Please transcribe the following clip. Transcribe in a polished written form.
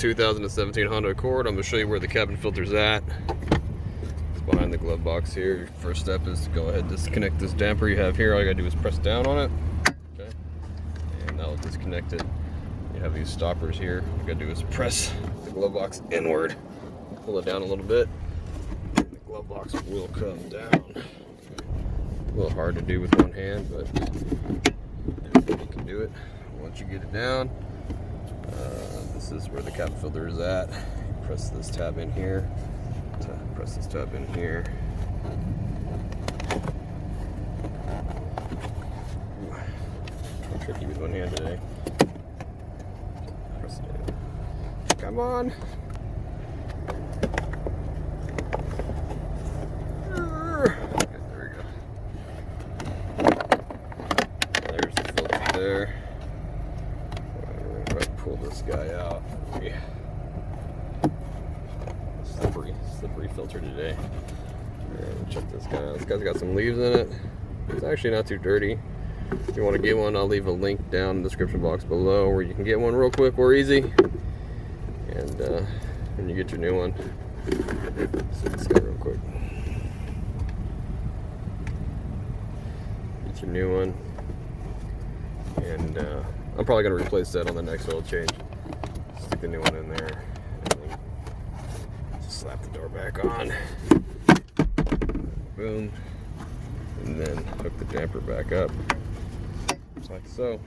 2017 Honda Accord. I'm going to show you where the cabin filter's at. It's behind the glove box here. Your first step is to go ahead and disconnect this damper you have here. All you got to do is press down on it. Okay. And that'll disconnect it. You have these stoppers here. All you got to do is press the glove box inward. Pull it down a little bit. The glove box will come down. A little hard to do with one hand, but you can do it. Once you get it down, this is where the cabin filter is at. Press this tab in here. Press this tab in here. Ooh, I'm tricky with one hand today. Press it in. Come on. There. We're going to pull this guy out. Slippery filter today. Check this guy out. This guy's got some leaves in it. It's actually not too dirty. If you want to get one, I'll leave a link down in the description box below where you can get one real quick or easy. And when you get your new one, see this guy real quick. Get your new one. And I'm probably going to replace that on the next oil change. Stick the new one in there. And then just slap the door back on. Boom. And then hook the damper back up. Just like so.